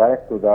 direct to the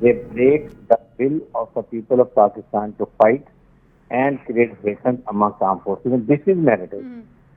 they break the will of the people of Pakistan to fight and create hatred amongst armed forces. And this is narrative.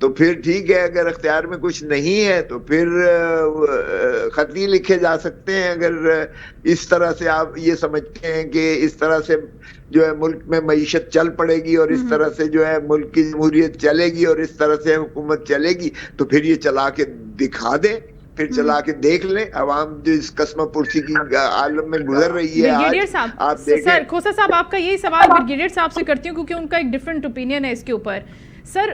تو پھر ٹھیک ہے، اگر اختیار میں کچھ نہیں ہے تو پھر خط ہی لکھے جا سکتے ہیں. اگر اس طرح سے آپ یہ سمجھتے ہیں کہ اس طرح سے جو ہے ملک میں معیشت چل پڑے گی اور اس طرح سے جو ہے ملک کی جمہوریت چلے گی اور اس طرح سے حکومت چلے گی، تو پھر یہ چلا کے دکھا دیں، پھر چلا کے دیکھ لیں. عوام جو اس قسمہ پرسی کی عالم میں گزر رہی ہے بریگیڈیئر آج، صاحب، آپ دیکھیں. سر کھوسا صاحب آپ کا یہی سوال بریگیڈیئر صاحب سے کرتی ہوں کیونکہ ان کا ایک ڈیفرنٹ اوپینین ہے اس کے اوپر. سر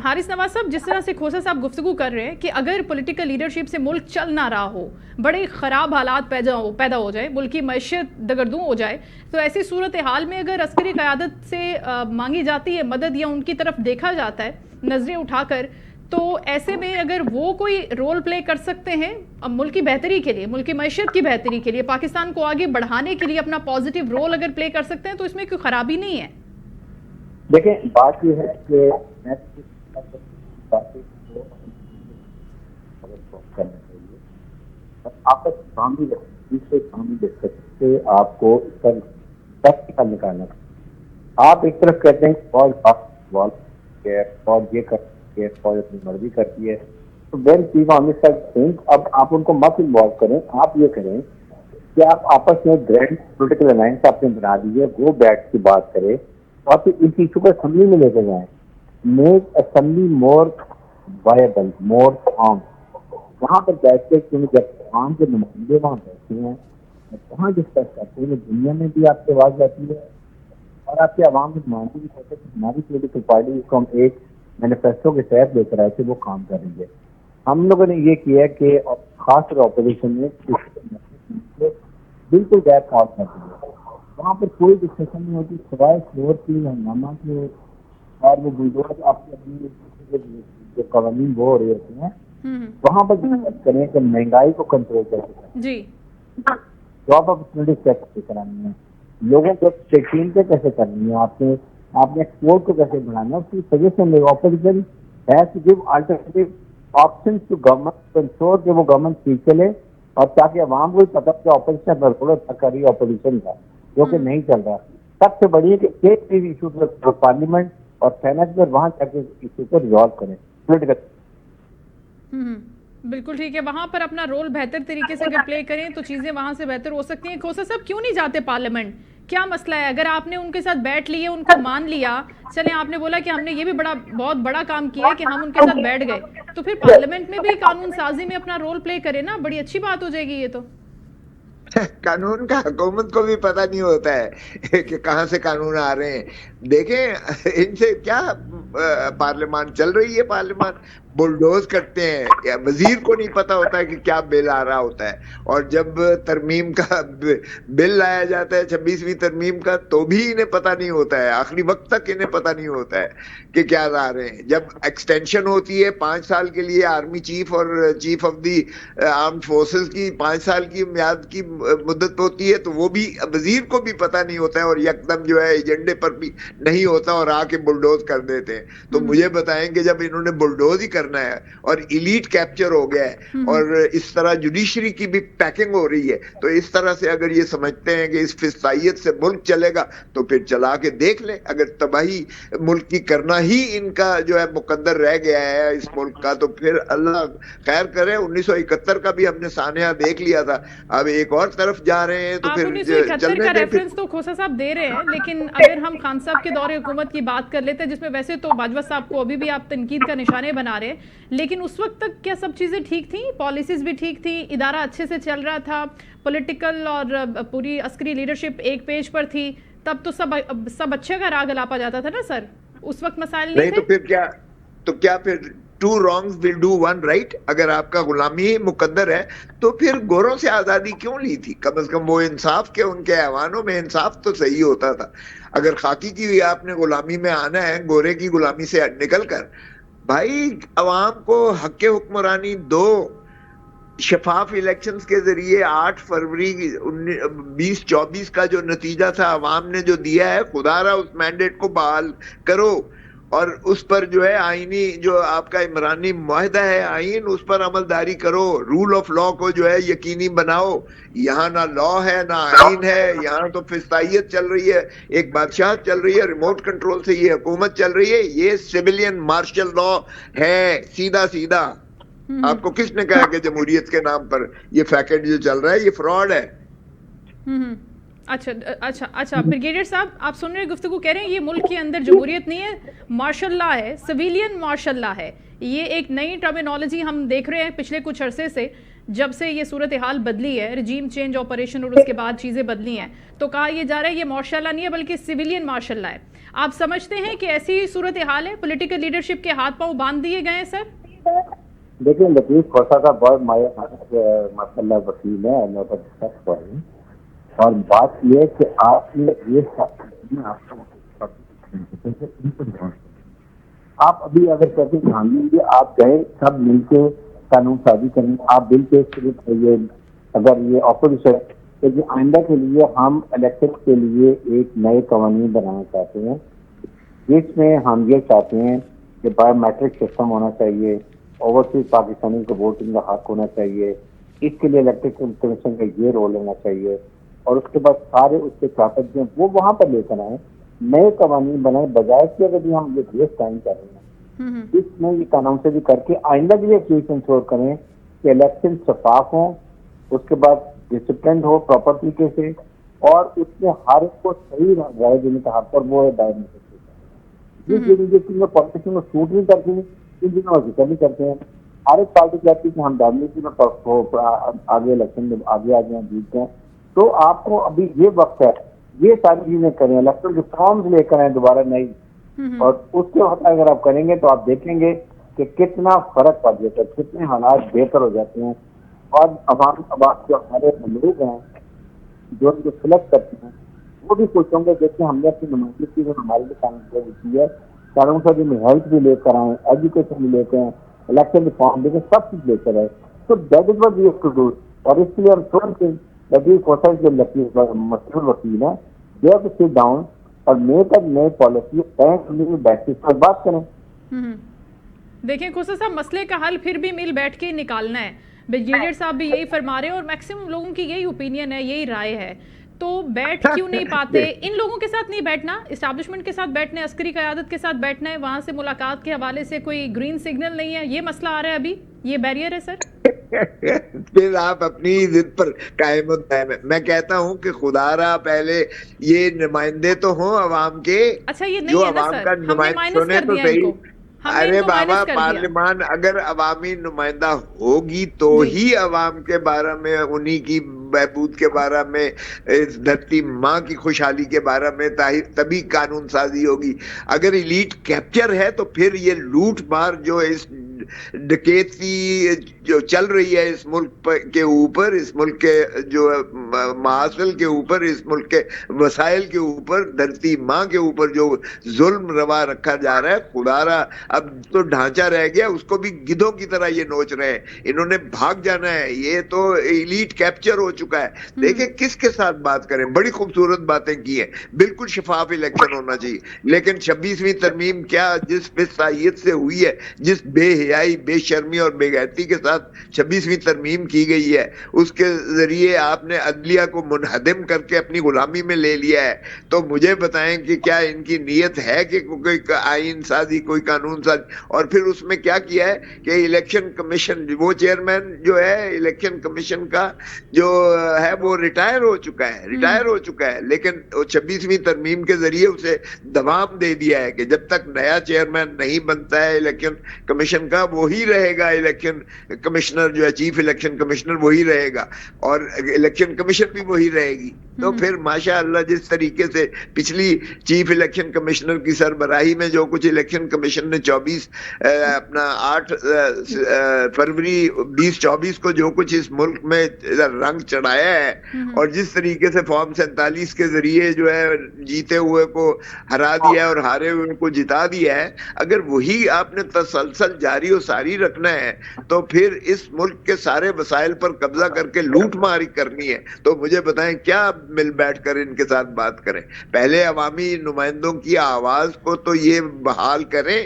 حارث نواز صاحب، جس طرح سے کھوسا صاحب گفتگو کر رہے ہیں کہ اگر پولیٹیکل لیڈرشپ سے ملک چل نہ رہا ہو، بڑے خراب حالات پیدا ہو جائے، ملک کی معیشت دگردوں ہو جائے، تو ایسی صورتحال میں اگر عسکری قیادت سے مانگی جاتی ہے مدد یا ان کی طرف دیکھا جاتا ہے نظریں اٹھا کر، تو ایسے میں اگر وہ کوئی رول پلے کر سکتے ہیں ملک کی بہتری کے لیے، ملک کی معیشت کی بہتری کے لیے، پاکستان کو آگے بڑھانے کے لیے اپنا پازیٹیو رول اگر پلے کر سکتے ہیں، تو اس میں کوئی خرابی نہیں ہے. دیکھیں بات یہ ہے کہ کرنا چاہیے آپس فیملی ڈسکس سے آپ کو اس کا پریکٹیکل نکالنا چاہیے. آپ ایک طرف کہتے ہیں فوج یہ کرتی ہے، فوج اپنی مرضی کرتی ہے، تو will people on this think اب آپ ان کو مت انوالو کریں. آپ یہ کریں کہ آپ آپس میں گرینڈ پولیٹیکل الائنس آپ نے بنا دیجیے، وہ بیٹھ کے بات کرے اور پھر اس ایشو کو اسمبلی میں لے کے جائیں. میک اسمبلی مور وائبل، مور عام. وہاں پر بیٹھ کے کیونکہ جب عام کے نمائندے وہاں بیٹھتے ہیں وہاں ڈسکس کرتے ہیں، دنیا میں بھی آپ کی آواز جاتی ہے اور آپ کے عوام کے نمائندے بھی کہتے ہیں کہ ہماری پولیٹیکل پارٹی جس کو ہم ایک مینیفیسٹو کے تحت لے کر آئے تھے وہ کام کر رہی ہے. ہم لوگوں نے یہ کیا کہ خاص طور اپوزیشن نے بالکل غیر فعال کر دیا. وہاں پر کوئی ڈسکشن نہیں ہوتی سوائے شور کی، ہنگامہ کے، اور وہ بلڈوز آپ کی اپنی جو قوانین وہ ہو رہے ہوتے ہیں وہاں پر ڈسکس کریں کہ مہنگائی کو کنٹرول کیسے کریں، جی جاب اپرچونیٹیز کیسے کرانی ہے، لوگوں کو ٹیکنیکیں کیسے کرنی ہے، آپ نے ایکسپورٹ کو کیسے بڑھانا ہے. اس کی سجیشن لے opposition has to give alternative options to government to ensure کہ وہ گورنمنٹ ٹھیک چلے اور تاکہ عوام کو پتہ کہ اپوزیشن پر کر رہی ہے اپوزیشن کا جو کہ نہیں چل رہا. سب سے بڑی ہے کہ ایک بھی ایشو پر پارلیمنٹ اور سینٹ میں وہاں جا کے ایشو کو ریزالو کریں پولیٹیکل. بالکل ٹھیک ہے، وہاں پر اپنا رول بہتر طریقے سے اگر پلے کریں تو چیزیں وہاں سے بہتر ہو سکتی ہیں. کھوسا صاحب کیوں نہیں جاتے پارلیمنٹ؟ کیا مسئلہ ہے؟ اگر آپ نے ان کے ساتھ بیٹھ لیے، ان کو مان لیا، چلیں آپ نے بولا کہ ہم نے یہ بھی بہت بڑا کام کیا ہے کہ ہم ان کے ساتھ بیٹھ گئے، تو پھر پارلیمنٹ میں بھی قانون سازی میں اپنا رول پلے کرے نا، بڑی اچھی بات ہو جائے گی. یہ تو قانون کا حکومت کو بھی پتہ نہیں ہوتا ہے کہ کہاں سے قانون آ رہے ہیں. دیکھیں ان سے کیا پارلیمان چل رہی ہے، پارلیمان بلڈوز کرتے ہیں. وزیر کو نہیں پتا ہوتا ہے کہ کیا بل آ رہا ہوتا ہے، اور جب ترمیم کا بل لایا جاتا ہے 26ویں ترمیم کا تو بھی انہیں پتا نہیں ہوتا ہے، آخری وقت تک انہیں پتا نہیں ہوتا ہے کہ کیا لا رہے ہیں. جب ایکسٹینشن ہوتی ہے 5 سال کے لیے آرمی چیف اور chief of the armed forces کی 5 سال کی میعاد کی مدت ہوتی ہے، تو وہ بھی وزیر کو بھی پتا نہیں ہوتا ہے اور یکدم جو ہے ایجنڈے پر بھی نہیں ہوتا اور آ کے بلڈوز کر دیتے ہیں. تو مجھے بتائیں کہ جب انہوں نے بلڈوز ہی کرنا ہے اور ایلیٹ کیپچر ہو گیا ہے اور اس طرح جوڈیشری کی بھی پیکنگ ہو رہی ہے، تو اس طرح سے اگر یہ سمجھتے ہیں کہ اس فسطائیت سے ملک چلے گا تو پھر چلا کے دیکھ لیں. اگر تباہی ملک کی کرنا ہی ان کا جو ہے مقدر رہ گیا ہے اس ملک کا، تو پھر اللہ خیر کرے. 1971 کا بھی ہم نے سانحہ دیکھ لیا تھا، اب ایک اور طرف جا رہے ہیں تو آپ پھر 1971 کا ریفرنس تو کھوسا صاحب دے رہے ہیں، لیکن اگر ہم خان صاحب کے دور حکومت کی بات کر لیتے ہیں جس میں ویسے تو باجوہ صاحب کو ابھی بھی آپ تنقید کا نشانے بنا رہے ہیں، لیکن اس وقت تک کیا سب چیزیں ٹھیک تھیں؟ پالیسیز بھی ٹھیک تھی، ادارہ اچھے سے چل رہا تھا، پولیٹیکل اور پوری عسکری لیڈرشپ ایک پیج پر تھی، تب تو سب اچھے کا راگ الاپا جاتا تھا نا سر؟ اس وقت مسائل نہیں تھے؟ تو کیا پھر two wrongs will do one right؟ اگر آپ کا غلامی مقدر ہے تو پھر گوروں سے آزادی کیوں لی تھی؟ کم از کم وہ انصاف کے ان کے ایوانوں میں انصاف تو صحیح ہوتا تھا. اگر خاکی کی آپ نے غلامی میں آنا ہے، گورے کی غلامی سے نکل کر، بھائی عوام کو حق حکمرانی دو. شفاف الیکشنز کے ذریعے 8 فروری 2024 کا جو نتیجہ تھا عوام نے جو دیا ہے، خدا را اس مینڈیٹ کو بحال کرو اور اس پر جو ہے آئینی جو آپ کا عمرانی معاہدہ ہے آئین, اس پر عملداری کرو, رول آف لا کو جو ہے یقینی بناؤ. یہاں نہ لا ہے نہ آئین ہے, یہاں تو فسطائیت چل رہی ہے, ایک بادشاہ چل رہی ہے, ریموٹ کنٹرول سے یہ حکومت چل رہی ہے. یہ سویلین مارشل لا ہے, سیدھا سیدھا. آپ کو کس نے کہا کہ جمہوریت کے نام پر یہ فیکٹ جو چل رہا ہے یہ فراڈ ہے؟ اچھا بریگیڈیئر صاحب آپ سن رہے ہیں گفتگو, کہہ رہے ہیں یہ ملک کے اندر جمہوریت نہیں ہے, مارشل لا ہے, سویلین مارشل لا ہے. یہ ایک نئی ٹرمینالوجی ہم دیکھ رہے ہیں پچھلے کچھ عرصے سے, جب سے یہ صورتحال بدلی ہے, رجیم چینج آپریشن اور اس کے بعد چیزیں بدلی ہیں, تو کہا یہ جا رہا ہے یہ مارشل لا نہیں ہے بلکہ سویلین مارشل لا ہے. آپ سمجھتے ہیں کہ ایسی صورتحال ہے, پولیٹیکل لیڈرشپ کے ہاتھ پاؤں باندھ دیے گئے ہیں سر؟ دیکھیں لطیف کھوسہ کا بہت ماشاء اللہ وکیل ہے, اور بات یہ ہے کہ آپ نے یہ آپ ابھی اگر کہتے ہیں گے آپ گئے سب مل کے قانون سازی کریں, آپ بل پیش کریے اگر یہ اپوزیشن, لیکن آئندہ کے لیے ہم الیکشن کے لیے ایک نئے قوانین بنانا چاہتے ہیں جس میں ہم یہ چاہتے ہیں کہ بایو میٹرک سسٹم ہونا چاہیے, اوورسیز پاکستانی کو ووٹنگ کا حق ہونا چاہیے, اس کے لیے الیکٹرل کمیشن کا یہ رول ہونا چاہیے, اور اس کے بعد سارے اس کے چاہتے ہیں وہ وہاں پر لے کر آئیں, نئے قوانین بنائیں, بجائے کہ اگر ہم یہ ویسٹ ٹائم کر رہے ہیں اس میں یہ قانون سے بھی کر کے آئندہ بھی یہ چیز انشور کریں کہ الیکشن شفاف ہوں, اس کے بعد ڈسپلن ہو پراپر طریقے سے, اور اس میں ہر ایک کو صحیح رائے دینے کا حق پر وہ ہے ڈائمیٹک میں پالیٹیشن کو سوٹ نہیں کرتی, ان دنوں ذکر نہیں کرتے ہیں. ہر ایک پارٹی کہتی ہے کہ ہم ڈائمیٹک میں آگے الیکشن میں آگے آ جائیں, جیت جائیں. تو آپ کو ابھی یہ وقت ہے یہ ساری چیزیں کریں, الیکٹرل ریفارمز لے کر آئیں دوبارہ نئی, اور اس کے بعد اگر آپ کریں گے تو آپ دیکھیں گے کہ کتنا فرق پڑ جاتا ہے, کتنے حالات بہتر ہو جاتے ہیں, اور عوام جو ہمارے لوگ ہیں جو ان کو سلیکٹ کرتے ہیں وہ بھی خوش ہوں گے. جیسے ہم نے اپنی نمائندگی کی ہمارے لیے قانون کی ہے, قانون سازی میں ہیلتھ بھی لے کر آئیں, ایجوکیشن بھی لے کر آئیں, الیکشن ریفارم لے کر سب چیز لے کر آئے. تو that is what we have to do, اور اس کے لیے ہم ترنت لطیف کھوسہ جو مسئول وکیل ہیں they have to sit down اور میک اپ نئے پالیسی بیسس پر بات کریں. دیکھیں کھوسہ صاحب مسئلے کا حل پھر بھی مل بیٹھ کے نکالنا ہے, بریگیڈیئر صاحب بھی یہی فرما رہے ہیں, اور میکسیمم لوگوں کی یہی اوپینین ہے, یہی رائے ہے. تو بیٹھ کیوں نہیں پاتے؟ ان لوگوں کے ساتھ نہیں بیٹھنا, اسٹیبلشمنٹ کے ساتھ بیٹھنا ہے, عسکری قیادت کے ساتھ بیٹھنا ہے, وہاں سے ملاقات کے حوالے سے کوئی گرین سگنل نہیں ہے, یہ مسئلہ آ رہا ہے ابھی, یہ بیریئر ہے سر. پھر آپ اپنی ضد پر قائم و دائم ہیں. میں کہتا ہوں کہ خدا را پہلے یہ نمائندے تو ہوں عوام کے, اچھا یہ جو نہیں ہے نا عوام سر, کا ہم نے نمائندہ مائنس سنے کر تو دیا ان صحیح. کو. ارے بابا پارلیمان اگر عوامی نمائندہ ہوگی تو ہی عوام کے بارے میں, انہی کی بہبود کے بارے میں, اس دھرتی ماں کی خوشحالی کے بارے میں تبھی قانون سازی ہوگی. اگر ایلیٹ کیپچر ہے تو پھر یہ لوٹ مار جو اس ڈکیتی جو چل رہی ہے اس ملک کے اوپر, اس ملک کے جو محاصل کے اوپر, اس ملک کے وسائل کے اوپر, دھرتی ماں کے اوپر جو ظلم روا رکھا جا رہا ہے, خدا را اب تو ڈھانچہ رہ گیا, اس کو بھی گدھوں کی طرح یہ نوچ رہے ہیں. انہوں نے بھاگ جانا ہے, یہ تو ایلیٹ کیپچر ہو چکا ہے. دیکھیں کس کے ساتھ بات کریں, بڑی خوبصورت باتیں کی ہیں, بالکل شفاف الیکشن ہونا چاہیے, لیکن 26ویں ترمیم کیا جس فسطائیت سے ہوئی ہے, جس بے حیائی, بے شرمی اور بے غیرتی کے ساتھ 26ویں ترمیم کی گئی ہے, اس کے ذریعے آپ نے عدلیہ کو منہدم کر کے اپنی غلامی میں لے لیا ہے. تو مجھے بتائیں کہ کیا ان کی نیت ہے کہ کوئی آئین سازی, کوئی قانون سازی, اور پھر اس میں کیا کیا ہے کہ الیکشن کمیشن, وہ چیئرمین جو ہے الیکشن کمیشن کا جو ہے وہ ریٹائر ہو چکا ہے, لیکن 26ویں ترمیم کے ذریعے اسے دوام دے دیا ہے کہ جب تک نیا چیئرمین نہیں بنتا ہے الیکشن کمیشن کا, وہی رہے گا الیکشن کمشنر, جو ہے چیف الیکشن کمشنر وہی رہے گا, اور الیکشن کمیشن بھی وہی رہے گی. تو پھر ماشاء اللہ جس طریقے سے پچھلی چیف الیکشن کمشنر کی سربراہی میں جو کچھ الیکشن کمیشن نے 8 فروری 2024 کو جو کچھ اس ملک میں رنگ چڑھایا ہے, اور جس طریقے سے فارم 47 کے ذریعے جو ہے جیتے ہوئے کو ہرا دیا ہے اور ہارے ہوئے کو جتا دیا ہے, اگر وہی آپ نے تسلسل جاری وہ ساری رکھنا ہے تو پھر اس ملک کے سارے وسائل پر قبضہ کر کے لوٹ ماری کرنی ہے تو مجھے بتائیں کیا مل بیٹھ کر ان کے ساتھ بات کریں. پہلے عوامی نمائندوں کی آواز کو تو یہ بحال کریں.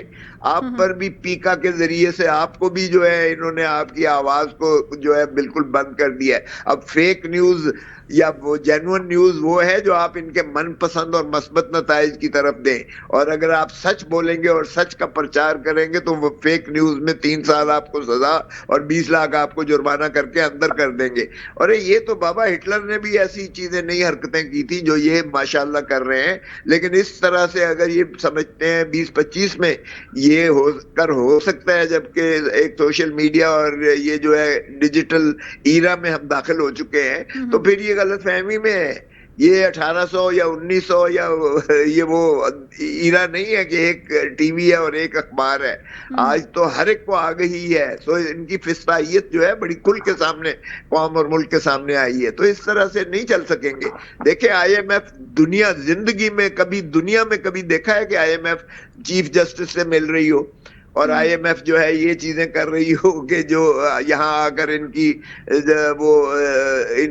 آپ پر بھی پیکا کے ذریعے سے آپ کو بھی جو ہے انہوں نے آپ کی آواز کو جو ہے بالکل بند کر دیا ہے. اب فیک نیوز یا وہ جینوئن نیوز وہ ہے جو آپ ان کے من پسند اور مثبت نتائج کی طرف دیں, اور اگر آپ سچ بولیں گے اور سچ کا پرچار کریں گے تو وہ فیک نیوز میں 3 سال آپ کو سزا اور 20 لاکھ آپ کو جرمانہ کر کے اندر کر دیں گے. اور یہ تو بابا ہٹلر نے بھی ایسی چیزیں نئی حرکتیں کی تھی جو یہ ماشاءاللہ کر رہے ہیں, لیکن اس طرح سے اگر یہ سمجھتے ہیں 2025 میں یہ ہو سکتا ہے, جبکہ ایک سوشل میڈیا اور یہ جو ہے ڈیجیٹل ایرا میں ہم داخل ہو چکے ہیں, تو پھر یہ غلط فہمی میں ہے. یہ 1800 یا 1900 یا یہ وہ ایرا نہیں ہے کہ ایک ٹی وی ہے اور ایک اخبار ہے. آج تو ہر ایک کو آ گئی ہے. سو ان کی فسطائیت جو ہے بڑی کھل کے سامنے قوم اور ملک کے سامنے آئی ہے. تو اس طرح سے نہیں چل سکیں گے. دیکھیں آئی ایم ایف زندگی میں کبھی دیکھا ہے کہ I M F chief justice سے مل رہی ہو اور آئی ایم ایف جو ہے یہ چیزیں کر رہی ہو کہ جو یہاں آ کر ان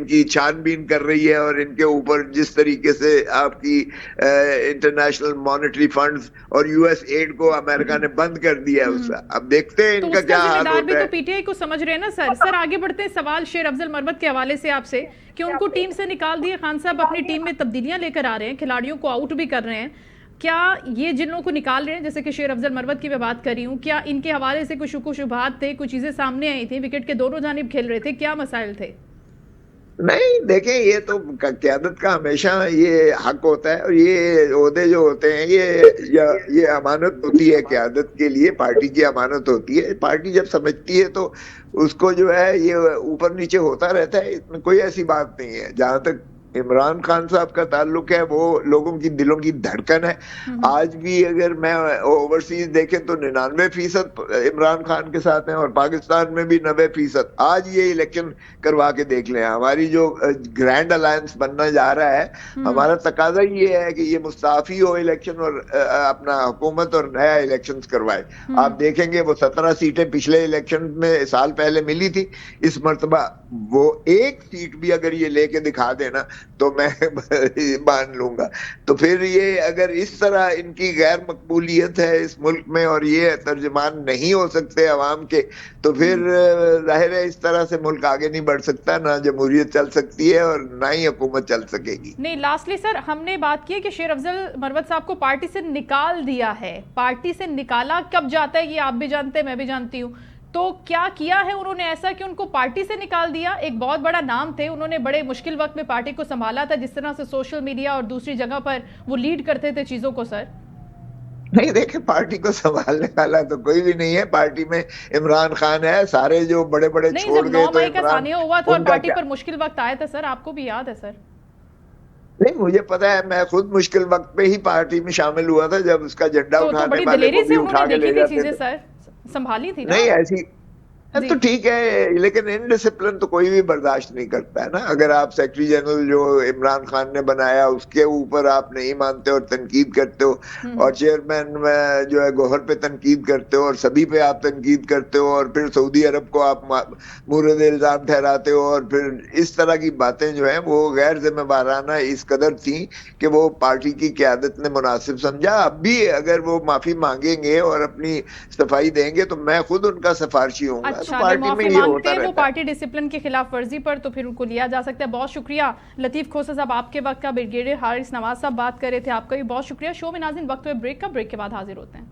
کی چھان بین کر رہی ہے اور ان کے اوپر جس طریقے سے آپ کی انٹرنیشنل مانیٹری فنڈز اور یو ایس ایڈ کو امریکہ نے بند کر دیا ہے. اس کا اب دیکھتے ہیں ان کا کیا حال ہوتا ہے. تو پی ٹی آئی کو سمجھ رہے ہیں نا سر. آگے بڑھتے ہیں سوال شیر افضل مروت کے حوالے سے آپ سے کہ ان کو ٹیم سے نکال دیے, خان صاحب اپنی ٹیم میں تبدیلیاں لے کر آ رہے ہیں, کھلاڑیوں کو آؤٹ بھی کر رہے ہیں. کیا یہ جن لوگوں کو نکال رہے ہیں جیسے کہ شیر افضل مروت کی میں بات کر رہی ہوں, کیا ان کے حوالے سے کوئی شک و شبہات تھے, کوئی چیزیں سامنے آئی تھیں, وکٹ کے دونوں جانب کھیل رہے تھے, کیا مسائل تھے؟ نہیں دیکھیں یہ تو قیادت کا ہمیشہ یہ حق ہوتا ہے, اور یہ عہدے جو ہوتے ہیں یہ امانت ہوتی ہے قیادت کے لیے, پارٹی کی امانت ہوتی ہے. پارٹی جب سمجھتی ہے تو اس کو جو ہے یہ اوپر نیچے ہوتا رہتا ہے, اس میں کوئی ایسی بات نہیں ہے. جہاں تک عمران خان صاحب کا تعلق ہے وہ لوگوں کی دلوں کی دھڑکن ہے. آج بھی اگر میں اوورسیز دیکھیں تو 99% عمران خان کے ساتھ ہیں اور پاکستان میں بھی 90%. آج یہ الیکشن کروا کے دیکھ لیں, ہماری جو گرینڈ الائنس بننا جا رہا ہے, ہمارا تقاضا یہ ہے کہ یہ مستعفی ہو الیکشن اور اپنا حکومت اور نیا الیکشن کروائے. آپ دیکھیں گے وہ 17 سیٹیں پچھلے الیکشن میں سال پہلے ملی تھی, اس مرتبہ وہ ایک سیٹ بھی اگر یہ لے کے دکھا دینا تو میں مان لوں گا. تو پھر یہ اگر اس طرح ان کی غیر مقبولیت ہے اس ملک میں اور یہ ترجمان نہیں ہو سکتے عوام کے, تو پھر ظاہر ہے اس طرح سے ملک آگے نہیں بڑھ سکتا, نہ جمہوریت چل سکتی ہے اور نہ ہی حکومت چل سکے گی. نہیں, لاسٹلی سر ہم نے بات کی ہے کہ شیر افضل مروت صاحب کو پارٹی سے نکال دیا ہے. پارٹی سے نکالا کب جاتا ہے یہ آپ بھی جانتے ہیں, میں بھی جانتی ہوں. تو کیا کیا ہے انہوں نے ایسا کہ ان کو پارٹی سے نکال دیا؟ ایک بہت بڑا نام تھے, انہوں نے بڑے مشکل وقت میں پارٹی کو سنبھالا تھا, جس طرح سے سوشل میڈیا اور دوسری جگہ پر وہ لیڈ کرتے تھے چیزوں کو. سر نہیں دیکھیں, پارٹی کو سنبھالنے والا تو کوئی بھی نہیں ہے. پارٹی میں عمران خان ہے, سارے جو بڑے چھوڑ گئے. 9 مئی کا ثانیہ ہوا تھا اور پارٹی پر مشکل وقت آیا تھا سر, آپ کو بھی یاد ہے سر؟ نہیں مجھے پتا ہے, میں خود مشکل وقت پہ ہی پارٹی میں شامل ہوا تھا جب اس کا جھنڈا اٹھانے والے کو بھی اٹھا کے لے جاتے تھے. سر سنبھالی تھی نہیں ایسی تو ٹھیک ہے, لیکن انڈسپلن تو کوئی بھی برداشت نہیں کرتا ہے نا. اگر آپ سیکرٹری جنرل جو عمران خان نے بنایا اس کے اوپر آپ نہیں مانتے اور تنقید کرتے ہو, اور چیئرمین میں جو ہے گوہر پہ تنقید کرتے ہو, اور سبھی پہ آپ تنقید کرتے ہو, اور پھر سعودی عرب کو آپ مورد الزام ٹھہراتے ہو, اور پھر اس طرح کی باتیں جو ہیں وہ غیر ذمہ دارانہ اس قدر تھیں کہ وہ پارٹی کی قیادت نے مناسب سمجھا. اب بھی اگر وہ معافی مانگیں گے اور اپنی صفائی دیں گے تو میں خود ان کا سفارشی ہوں گا. اچھا, اگر معافی مانگتے ہیں وہ پارٹی ڈسپلن کی خلاف ورزی پر تو پھر ان کو لیا جا سکتا ہے. بہت شکریہ لطیف کھوسہ صاحب آپ کے وقت کا. بریگیڈیئر حارث نواز صاحب بات کر رہے تھے, آپ کا بھی بہت شکریہ. شو میں ناظرین وقت ہوئے بریک کا, بریک کے بعد حاضر ہوتے ہیں.